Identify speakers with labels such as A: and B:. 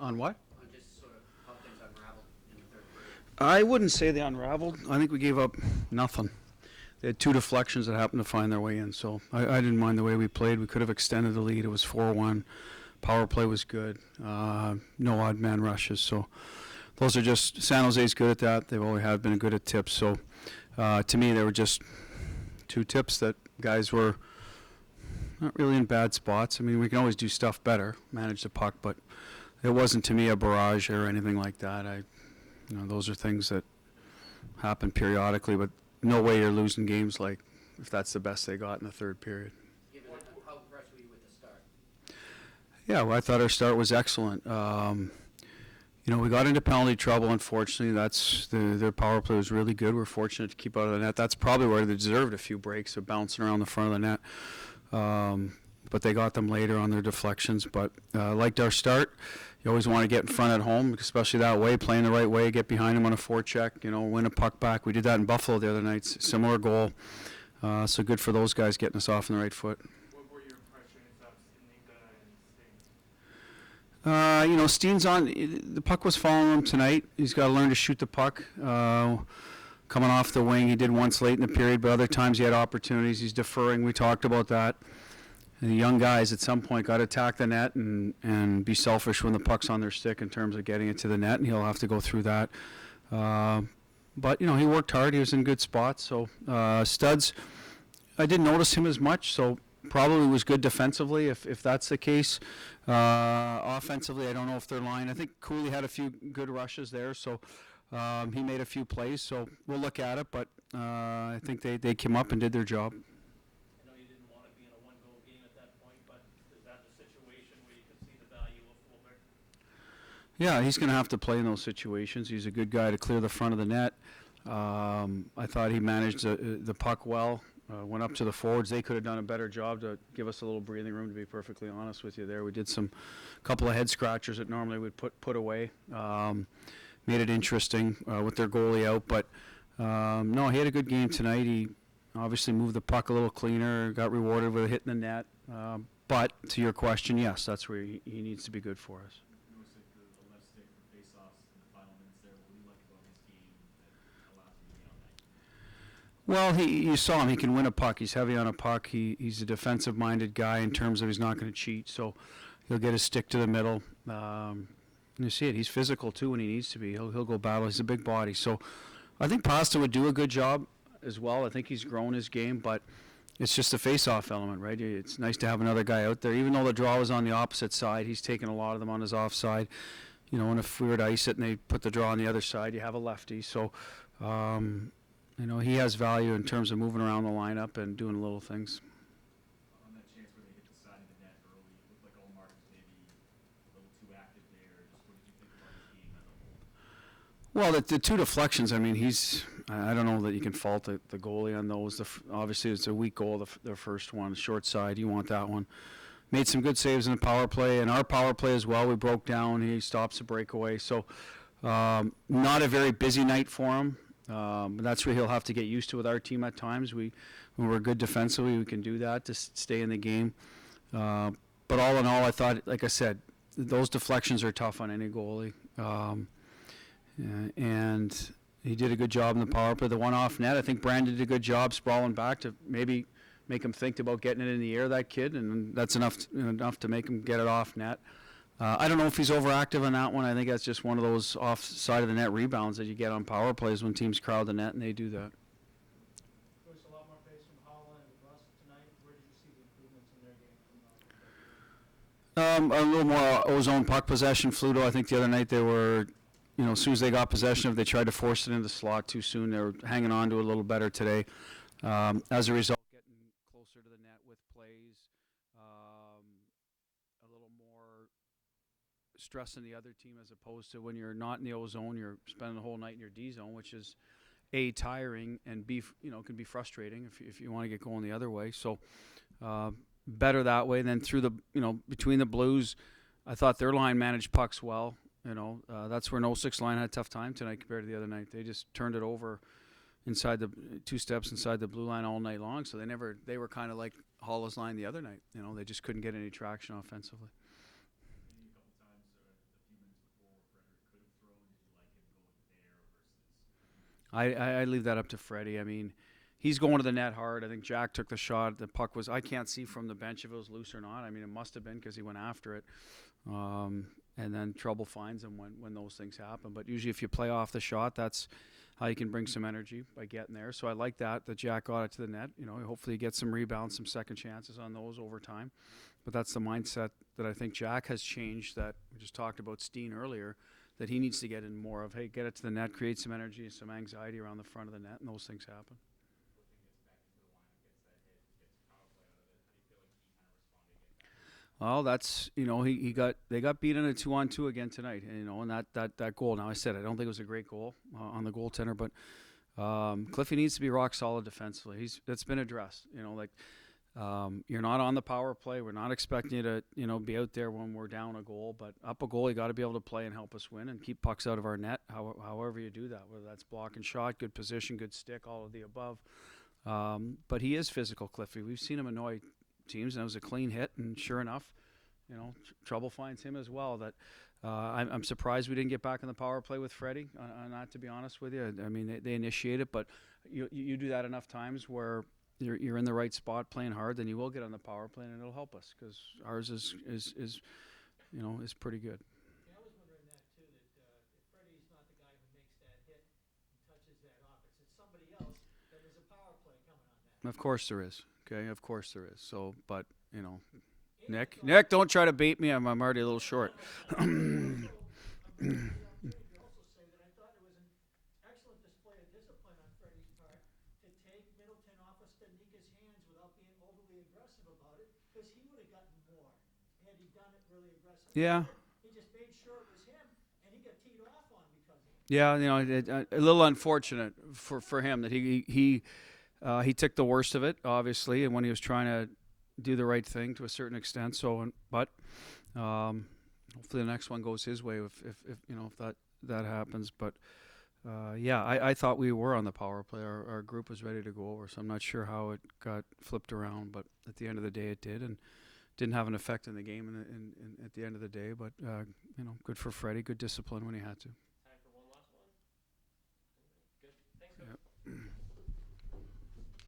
A: On what?
B: On just sort of how things unraveled in the third period.
A: I wouldn't say they unraveled. I think we gave up nothing. They had 2 deflections that happened to find their way in, so I didn't mind the way we played. We could have extended the lead. It was 4-1. Power play was good. No odd man rushes, so those are just, San Jose's good at that. They've always have been good at tips, so to me they were just 2 tips that guys were not really in bad spots. I mean, we can always do stuff better, manage the puck, but it wasn't to me a barrage or anything like that. Those are things that happen periodically, but no way you're losing games like if that's the best they got in the third period.
B: Given how impressed were you with the start?
A: Yeah, well, I thought our start was excellent. We got into penalty trouble, unfortunately. Their power play was really good. We're fortunate to keep out of the net. That's probably where they deserved a few breaks of bouncing around the front of the net. But they got them later on their deflections. But liked our start. You always want to get in front at home, especially that way, playing the right way, get behind them on a forecheck, win a puck back. We did that in Buffalo the other night, similar goal. So good for those guys getting us off on the right foot.
C: What were your impressions of Sinika and Steen?
A: Steen's on. The puck was following him tonight. He's got to learn to shoot the puck. Coming off the wing, he did once late in the period, but other times he had opportunities. He's deferring. We talked about that. And the young guys at some point got to attack the net and be selfish when the puck's on their stick in terms of getting it to the net, and he'll have to go through that. But he worked hard. He was in good spots. So Studs, I didn't notice him as much, so probably was good defensively if that's the case. Offensively, I don't know if they're lying. I think Cooley had a few good rushes there, so he made a few plays. So we'll look at it, but I think they came up and did their job.
C: I know you didn't want to be in a one-goal game at that point, but is that the situation where you could see the value of Fulmer?
A: Yeah, he's going to have to play in those situations. He's a good guy to clear the front of the net. I thought he managed the puck well. Went up to the forwards. They could have done a better job to give us a little breathing room, to be perfectly honest with you there. We did couple of head scratchers that normally we'd put away. Made it interesting with their goalie out. But, no, he had a good game tonight. He obviously moved the puck a little cleaner, got rewarded with a hit in the net. But to your question, yes, that's where he needs to be good for us.
D: You noticed like the left stick for face-offs in the final minutes there. What do you like about his game that allows him to be on that?
A: Well, you saw him. He can win a puck. He's heavy on a puck. He's a defensive-minded guy in terms of he's not going to cheat. So he'll get his stick to the middle. And you see it. He's physical, too, when he needs to be. He'll go battle. He's a big body. So I think Pasta would do a good job as well. I think he's grown his game, but it's just a face-off element, right? It's nice to have another guy out there. Even though the draw was on the opposite side, he's taken a lot of them on his offside. And if we were to ice it and they put the draw on the other side, you have a lefty. So, he has value in terms of moving around the lineup and doing little things.
D: On that chance where they hit the side of the net early, it looked like Omar was maybe a little too active there. Just what did you think about his game as a whole?
A: Well, the 2 deflections, I mean, I don't know that you can fault the goalie on those. Obviously, it's a weak goal, the first one, short side. You want that one. Made some good saves in the power play, and our power play as well. We broke down. He stops the breakaway. So not a very busy night for him. That's where he'll have to get used to with our team at times. When we're good defensively, we can do that to stay in the game. But all in all, I thought, like I said, those deflections are tough on any goalie. And he did a good job in the power play. The one off net, I think Brandon did a good job sprawling back to maybe make him think about getting it in the air, that kid, and that's enough to make him get it off net. I don't know if he's overactive on that one. I think that's just one of those off side of the net rebounds that you get on power plays when teams crowd the net, and they do that.
E: There was a lot more pace from Holland and Russ tonight. Where did you see the improvements in their game?
A: A little more ozone puck possession. Fluto, I think the other night they were, as soon as they got possession, if they tried to force it into the slot too soon, they were hanging on to it a little better today. As a result, getting closer to the net with plays, a little more stressing the other team as opposed to when you're not in the O zone, you're spending the whole night in your D zone, which is A, tiring, and B, can be frustrating if you want to get going the other way. So better that way. Then through the, between the Blues, I thought their line managed pucks well. That's where an 06 line had a tough time tonight compared to the other night. They just turned it over inside the 2 steps inside the blue line all night long. So they were kind of like Hollow's line the other night. They just couldn't get any traction offensively.
D: A couple times, a few minutes
A: I leave that up to Freddie. I mean, he's going to the net hard. I think Jack took the shot. The puck was, I can't see from the bench if it was loose or not. I mean, it must have been because he went after it. And then trouble finds him when those things happen. But usually if you play off the shot, that's how you can bring some energy by getting there. So I like that Jack got it to the net. You know, hopefully he gets some rebounds, some second chances on those over time. But that's the mindset that I think Jack has changed, that we just talked about Steen earlier, that he needs to get in more of, hey, get it to the net, create some energy, some anxiety around the front of the net, and those things happen. Well, that's, you know, they got beat in a 2-on-2 again tonight, and, you know, and that goal. Now I said I don't think it was a great goal on the goaltender, but Cliffy needs to be rock solid defensively. That's been addressed. You know, like you're not on the power play. We're not expecting you to, you know, be out there when we're down a goal, but up a goal, you got to be able to play and help us win and keep pucks out of our net. However you do that, whether that's block and shot, good position, good stick, all of the above. But he is physical, Cliffy. We've seen him annoy teams, and it was a clean hit, and sure enough, you know, trouble finds him as well. That I'm surprised we didn't get back in the power play with Freddie. Not to be honest with you, I mean they initiate it, but you do that enough times where you're in the right spot playing hard, then you will get on the power play and it'll help us because ours is you know, is pretty good.
E: Yeah, I was wondering that too, that if Freddie's not the guy who makes that hit and touches that off, it's somebody else, then there's a power play coming on that.
A: Of course there is. Okay, of course there is. So, but you know, Nick, don't try to bait me. I'm already a little short.
E: I'm going to also say that I thought it was an excellent display of discipline on Freddie's part to take Middleton off of Stadnika's hands without being overly aggressive about it, because he would have gotten more had he done it really aggressively.
A: Yeah.
E: He just made sure it was him, and he got teed off on because of it.
A: Yeah, you know, a little unfortunate for him that he took the worst of it, obviously, and when he was trying to do the right thing to a certain extent. So, but hopefully the next one goes his way if you know, if that happens. But yeah, I thought we were on the power play. Our group was ready to go over, so I'm not sure how it got flipped around. But at the end of the day, it did, and didn't have an effect in the game. And at the end of the day, but you know, good for Freddie, good discipline when he had to.